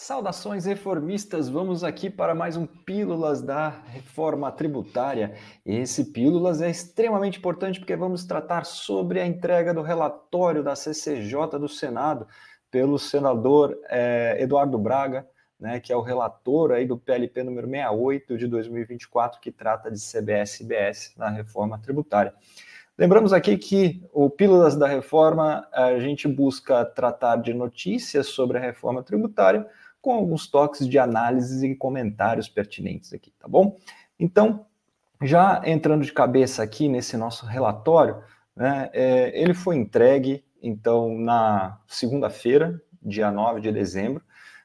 Saudações reformistas, vamos aqui para mais um Pílulas da Reforma Tributária. Esse Pílulas é extremamente importante porque vamos tratar sobre a entrega do relatório da CCJ do Senado pelo senador Eduardo Braga, né, que é o relator aí do PLP número 68 de 2024, que trata de CBS e IBS na reforma tributária. Lembramos aqui que o Pílulas da Reforma, a gente busca tratar de notícias sobre a reforma tributária, com alguns toques de análise e comentários pertinentes aqui, tá bom? Então, já entrando de cabeça aqui nesse nosso relatório, né, ele foi entregue, então, na segunda-feira, dia 9 de dezembro,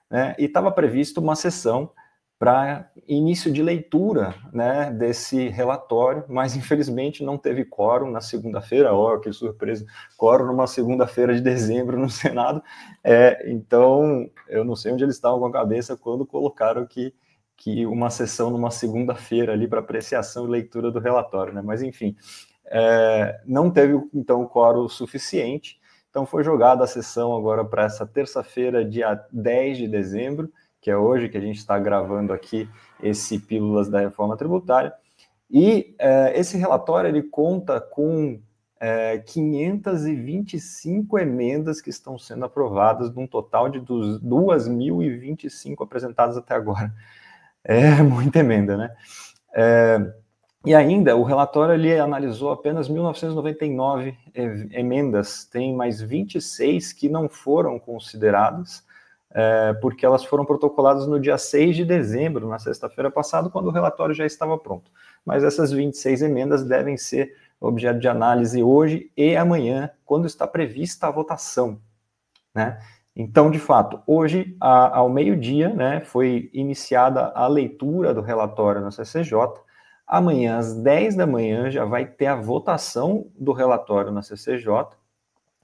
né, e estava previsto uma sessão para início de leitura, né, desse relatório, mas infelizmente não teve quórum na segunda-feira. Oh, que surpresa, quórum numa segunda-feira de dezembro no Senado. Então eu não sei onde eles estavam com a cabeça quando colocaram que uma sessão numa segunda-feira ali para apreciação e leitura do relatório, né? Mas enfim, não teve então quórum suficiente, então foi jogada a sessão agora para essa terça-feira, dia 10 de dezembro, que é hoje que a gente está gravando aqui esse Pílulas da Reforma Tributária. E esse relatório ele conta com 525 emendas que estão sendo aprovadas, num total de 2.025 apresentadas até agora. É muita emenda, né? E ainda, o relatório ele analisou apenas 1.999 emendas, tem mais 26 que não foram consideradas, porque elas foram protocoladas no dia 6 de dezembro, na sexta-feira passada, quando o relatório já estava pronto. Mas essas 26 emendas devem ser objeto de análise hoje e amanhã, quando está prevista a votação, né? Então, de fato, hoje, ao meio-dia, né, foi iniciada a leitura do relatório na CCJ. Amanhã, às 10 da manhã, já vai ter a votação do relatório na CCJ.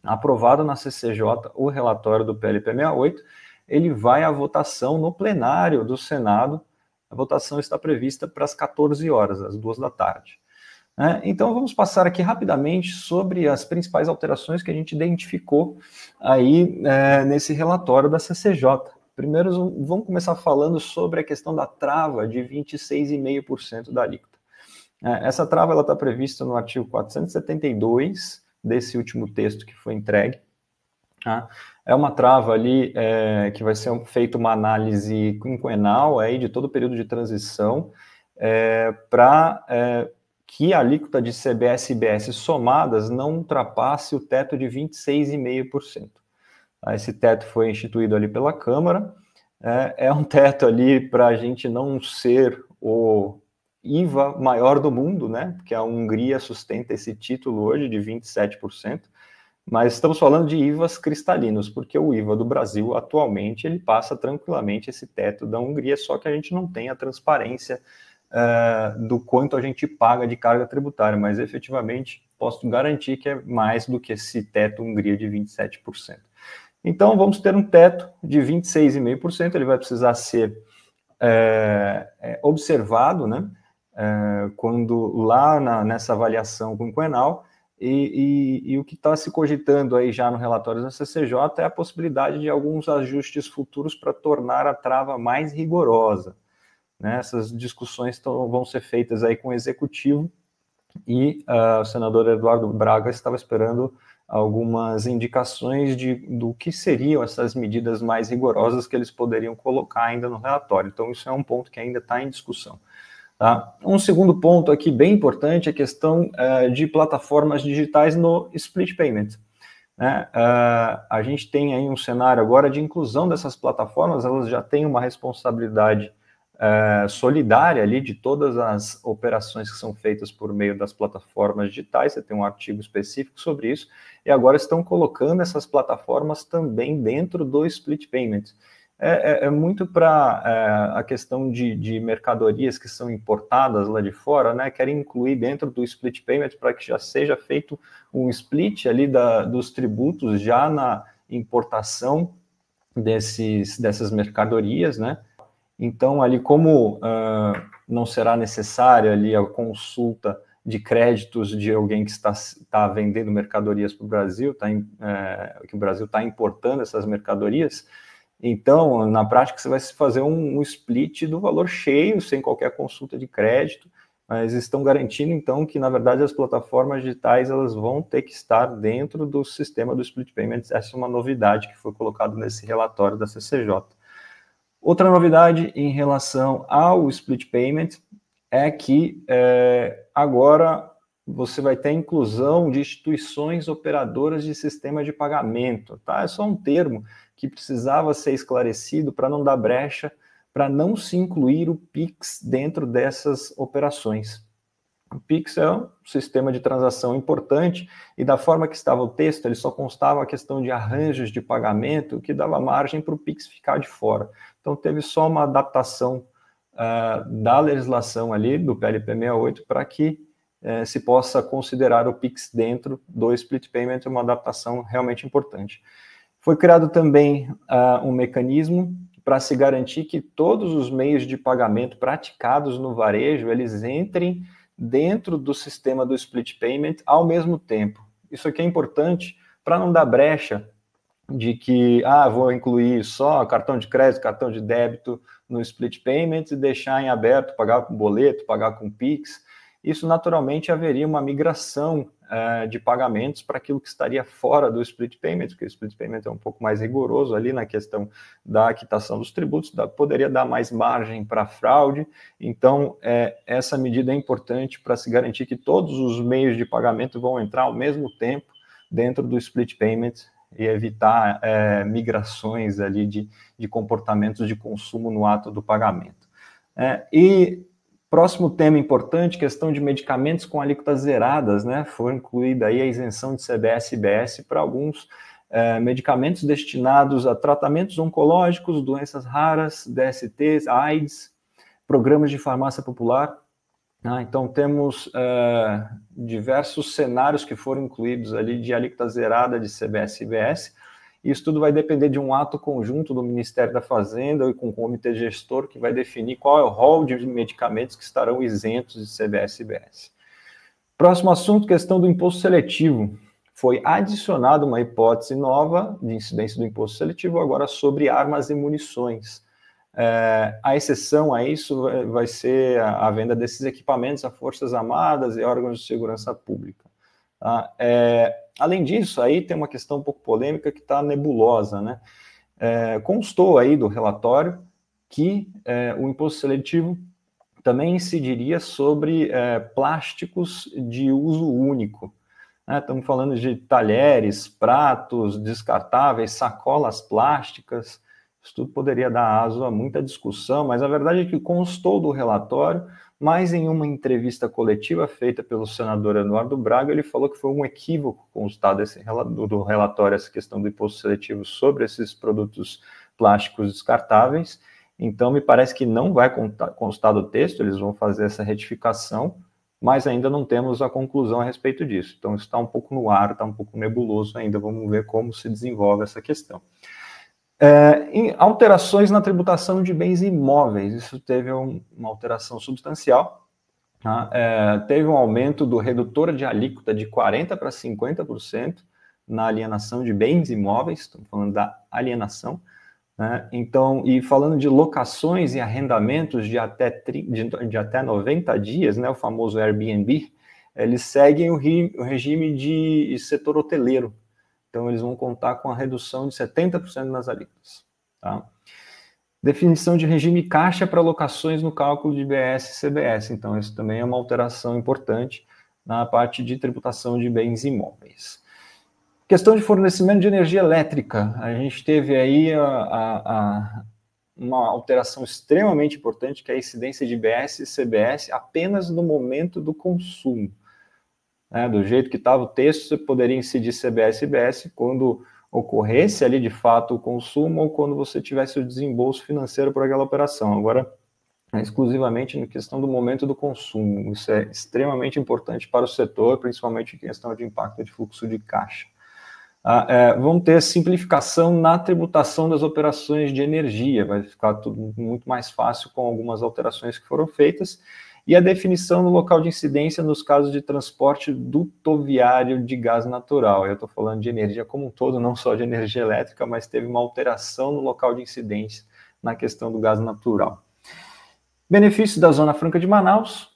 Aprovado na CCJ o relatório do PLP 68, ele vai à votação no plenário do Senado. A votação está prevista para as 14 horas, às 2 da tarde. Então, vamos passar aqui rapidamente sobre as principais alterações que a gente identificou aí nesse relatório da CCJ. Primeiro, vamos começar falando sobre a questão da trava de 26,5% da alíquota. Essa trava está prevista no artigo 472 desse último texto que foi entregue. É uma trava ali que vai ser feita uma análise quinquenal aí de todo o período de transição para que a alíquota de CBS e IBS somadas não ultrapasse o teto de 26,5%. Esse teto foi instituído ali pela Câmara, é um teto ali para a gente não ser o IVA maior do mundo, né? Porque a Hungria sustenta esse título hoje de 27%, mas estamos falando de IVAs cristalinos, porque o IVA do Brasil atualmente ele passa tranquilamente esse teto da Hungria, só que a gente não tem a transparência do quanto a gente paga de carga tributária, mas efetivamente posso garantir que é mais do que esse teto Hungria de 27%. Então vamos ter um teto de 26,5%, ele vai precisar ser observado, né, quando lá nessa avaliação quinquenal, e o que está se cogitando aí já no relatório da CCJ é a possibilidade de alguns ajustes futuros para tornar a trava mais rigorosa. Né, essas discussões vão ser feitas aí com o Executivo e o senador Eduardo Braga estava esperando algumas indicações do que seriam essas medidas mais rigorosas que eles poderiam colocar ainda no relatório. Então, isso é um ponto que ainda está em discussão. Tá? Um segundo ponto aqui bem importante é a questão de plataformas digitais no split payment. Né? A gente tem aí um cenário agora de inclusão dessas plataformas, elas já têm uma responsabilidade solidária ali de todas as operações que são feitas por meio das plataformas digitais. Você tem um artigo específico sobre isso, e agora estão colocando essas plataformas também dentro do split payment. Muito para a questão de mercadorias que são importadas lá de fora, né? Querem incluir dentro do split payment para que já seja feito um split ali dos tributos já na importação dessas mercadorias, né? Então, ali, como não será necessária ali a consulta de créditos de alguém que está vendendo mercadorias para o Brasil, que o Brasil está importando essas mercadorias, Então, na prática, você vai fazer um split do valor cheio, sem qualquer consulta de crédito, mas estão garantindo, então, que, na verdade, as plataformas digitais elas vão ter que estar dentro do sistema do Split Payments. Essa é uma novidade que foi colocada nesse relatório da CCJ. Outra novidade em relação ao Split Payment é que agora você vai ter a inclusão de instituições operadoras de sistema de pagamento. Tá? É só um termo que precisava ser esclarecido para não dar brecha, para não se incluir o Pix dentro dessas operações. O Pix é um sistema de transação importante e da forma que estava o texto, ele só constava a questão de arranjos de pagamento que dava margem para o Pix ficar de fora. Então teve só uma adaptação da legislação ali, do PLP 68, para que se possa considerar o Pix dentro do Split Payment, uma adaptação realmente importante. Foi criado também um mecanismo para se garantir que todos os meios de pagamento praticados no varejo, eles entrem dentro do sistema do Split Payment ao mesmo tempo. Isso aqui é importante para não dar brecha de que, vou incluir só cartão de crédito, cartão de débito no Split Payment e deixar em aberto, pagar com boleto, pagar com Pix. Isso naturalmente haveria uma migração de pagamentos para aquilo que estaria fora do Split Payment, porque o Split Payment é um pouco mais rigoroso ali na questão da quitação dos tributos, poderia dar mais margem para fraude. Então, essa medida é importante para se garantir que todos os meios de pagamento vão entrar ao mesmo tempo dentro do Split Payment e evitar migrações ali de comportamentos de consumo no ato do pagamento. Próximo tema importante, questão de medicamentos com alíquotas zeradas, né? Foi incluída aí a isenção de CBS e IBS para alguns medicamentos destinados a tratamentos oncológicos, doenças raras, DSTs, AIDS, programas de farmácia popular. Então, temos diversos cenários que foram incluídos ali de alíquota zerada de CBS e IBS. Isso tudo vai depender de um ato conjunto do Ministério da Fazenda e com o comitê gestor que vai definir qual é o rol de medicamentos que estarão isentos de CBS e IBS. Próximo assunto, questão do imposto seletivo. Foi adicionada uma hipótese nova de incidência do imposto seletivo agora sobre armas e munições. A exceção a isso vai ser a venda desses equipamentos a forças armadas e órgãos de segurança pública. Tá? Além disso, aí tem uma questão um pouco polêmica que está nebulosa, né? Constou aí do relatório que o imposto seletivo também incidiria sobre plásticos de uso único. Estamos falando de talheres, pratos descartáveis, sacolas plásticas. Isso tudo poderia dar aso a muita discussão, mas a verdade é que constou do relatório, mas em uma entrevista coletiva feita pelo senador Eduardo Braga, ele falou que foi um equívoco constado do relatório essa questão do imposto seletivo sobre esses produtos plásticos descartáveis. Então, me parece que não vai constar do texto, eles vão fazer essa retificação, mas ainda não temos a conclusão a respeito disso. Então, isso está um pouco no ar, está um pouco nebuloso ainda, vamos ver como se desenvolve essa questão. Em alterações na tributação de bens imóveis, isso teve uma alteração substancial, tá? Teve um aumento do redutor de alíquota de 40% para 50% na alienação de bens imóveis, estamos falando da alienação, né? Então, e falando de locações e arrendamentos de até 90 dias, né, o famoso Airbnb, eles seguem o regime de setor hoteleiro. Então, eles vão contar com a redução de 70% nas alíquotas. Tá? Definição de regime caixa para locações no cálculo de IBS e CBS. Então, isso também é uma alteração importante na parte de tributação de bens imóveis. Questão de fornecimento de energia elétrica. A gente teve aí uma alteração extremamente importante, que é a incidência de IBS e CBS apenas no momento do consumo. Do jeito que estava o texto, você poderia incidir CBS e IBS quando ocorresse ali de fato o consumo ou quando você tivesse o desembolso financeiro por aquela operação. Agora, exclusivamente na questão do momento do consumo. Isso é extremamente importante para o setor, principalmente em questão de impacto de fluxo de caixa. Vamos ter simplificação na tributação das operações de energia. Vai ficar tudo muito mais fácil com algumas alterações que foram feitas. e a definição do local de incidência nos casos de transporte dutoviário de gás natural. Eu estou falando de energia como um todo, não só de energia elétrica, mas teve uma alteração no local de incidência na questão do gás natural. Benefícios da Zona Franca de Manaus,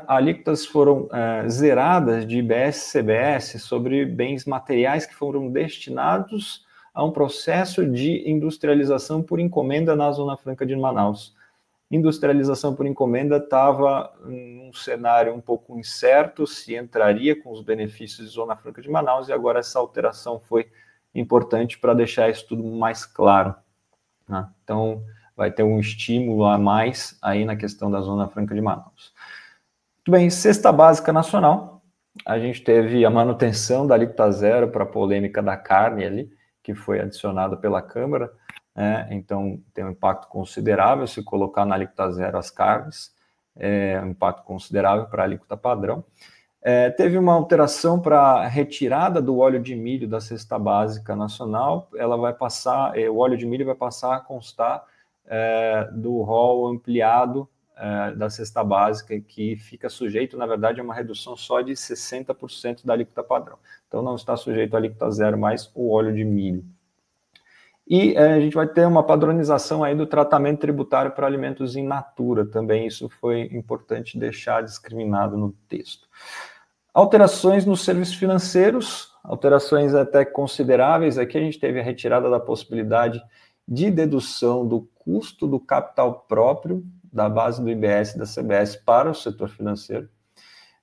alíquotas foram zeradas de IBS e CBS sobre bens materiais que foram destinados a um processo de industrialização por encomenda na Zona Franca de Manaus. Industrialização por encomenda estava num cenário um pouco incerto, se entraria com os benefícios de Zona Franca de Manaus, e agora essa alteração foi importante para deixar isso tudo mais claro, né? Então, vai ter um estímulo a mais aí na questão da Zona Franca de Manaus. Muito bem, cesta básica nacional, a gente teve a manutenção da alíquota zero para a polêmica da carne ali, que foi adicionada pela Câmara, então tem um impacto considerável se colocar na alíquota zero as carnes, um impacto considerável para a alíquota padrão. Teve uma alteração para a retirada do óleo de milho da cesta básica nacional, ela vai passar, o óleo de milho vai passar a constar do rol ampliado da cesta básica, que fica sujeito, na verdade, a uma redução só de 60% da alíquota padrão. Então, não está sujeito à alíquota zero mais o óleo de milho. E a gente vai ter uma padronização aí do tratamento tributário para alimentos in natura também, isso foi importante deixar discriminado no texto. Alterações nos serviços financeiros, alterações até consideráveis, aqui a gente teve a retirada da possibilidade de dedução do custo do capital próprio da base do IBS e da CBS para o setor financeiro.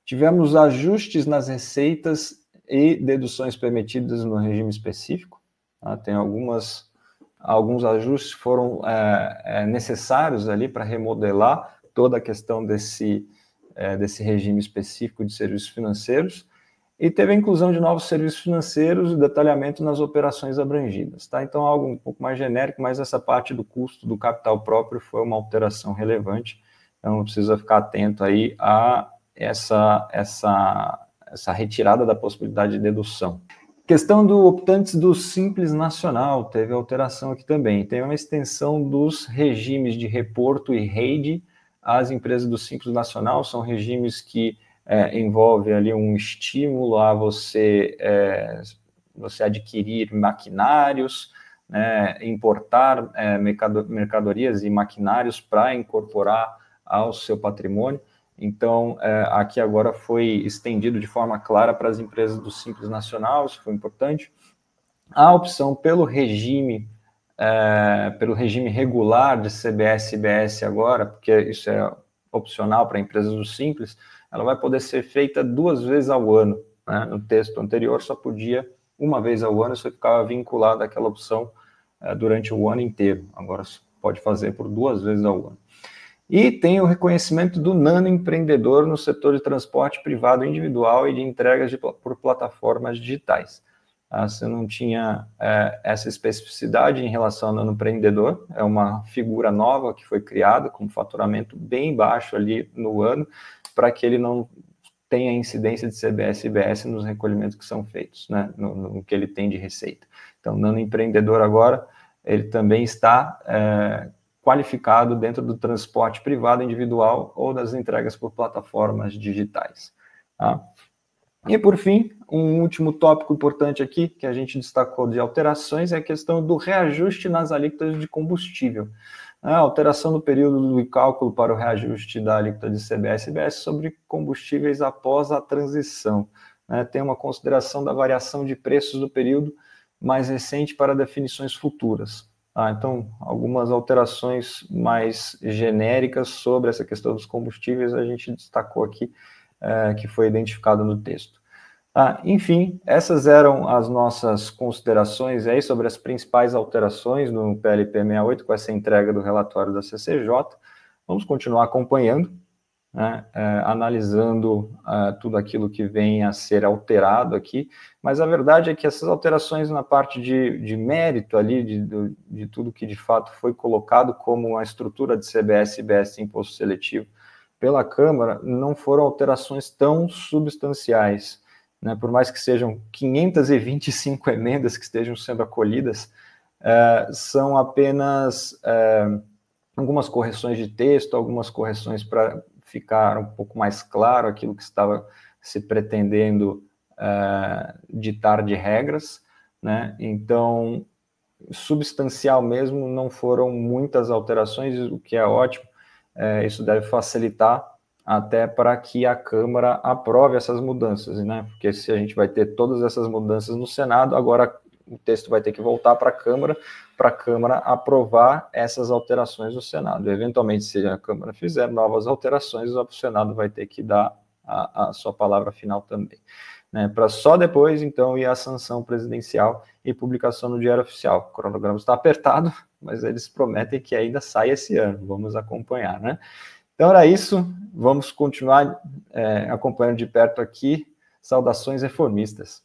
Tivemos ajustes nas receitas e deduções permitidas no regime específico. Tem alguns ajustes que foram necessários ali para remodelar toda a questão desse regime específico de serviços financeiros. E teve a inclusão de novos serviços financeiros e detalhamento nas operações abrangidas, tá? Então, algo um pouco mais genérico, mas essa parte do custo do capital próprio foi uma alteração relevante, então precisa ficar atento aí a essa retirada da possibilidade de dedução. Questão do optantes do Simples Nacional, teve alteração aqui também, tem uma extensão dos regimes de reporto e rede às empresas do Simples Nacional, são regimes que envolve ali um estímulo a você adquirir maquinários, né, importar mercadorias e maquinários para incorporar ao seu patrimônio. Então, aqui agora foi estendido de forma clara para as empresas do Simples Nacional, isso foi importante. A opção pelo regime regular de CBS e IBS agora, porque isso é opcional para empresas do Simples, ela vai poder ser feita 2 vezes ao ano, né? No texto anterior só podia 1 vez ao ano, você ficava vinculado àquela opção durante o ano inteiro, agora pode fazer por 2 vezes ao ano. E tem o reconhecimento do nanoempreendedor no setor de transporte privado individual e de entregas por plataformas digitais. Você não tinha essa especificidade em relação ao nanoempreendedor, é uma figura nova que foi criada com um faturamento bem baixo ali no ano, para que ele não tenha incidência de CBS e IBS nos recolhimentos que são feitos, né, no que ele tem de receita. Então, o nanoempreendedor agora, ele também está qualificado dentro do transporte privado individual ou das entregas por plataformas digitais. Tá? E, por fim, um último tópico importante aqui, que a gente destacou de alterações, é a questão do reajuste nas alíquotas de combustível. A alteração do período do cálculo para o reajuste da alíquota de CBS e IBS sobre combustíveis após a transição. Tem uma consideração da variação de preços do período mais recente para definições futuras. Então, algumas alterações mais genéricas sobre essa questão dos combustíveis a gente destacou aqui, que foi identificado no texto. Enfim, essas eram as nossas considerações aí sobre as principais alterações no PLP 68, com essa entrega do relatório da CCJ. Vamos continuar acompanhando, né, analisando tudo aquilo que vem a ser alterado aqui, mas a verdade é que essas alterações na parte de mérito ali, de tudo que de fato foi colocado como a estrutura de CBS e IBS imposto seletivo pela Câmara, não foram alterações tão substanciais, né, por mais que sejam 525 emendas que estejam sendo acolhidas, são apenas algumas correções de texto, algumas correções para ficar um pouco mais claro aquilo que estava se pretendendo ditar de regras, né? Então, substancial mesmo, não foram muitas alterações, o que é ótimo. Isso deve facilitar até para que a Câmara aprove essas mudanças, né? Porque se a gente vai ter todas essas mudanças no Senado, agora o texto vai ter que voltar para a Câmara aprovar essas alterações no Senado. Eventualmente, se a Câmara fizer novas alterações, o Senado vai ter que dar a sua palavra final também, né? Para só depois, então, ir à sanção presidencial e publicação no Diário Oficial. O cronograma está apertado, mas eles prometem que ainda sai esse ano. Vamos acompanhar, né? Então era isso, vamos continuar acompanhando de perto aqui. Saudações reformistas.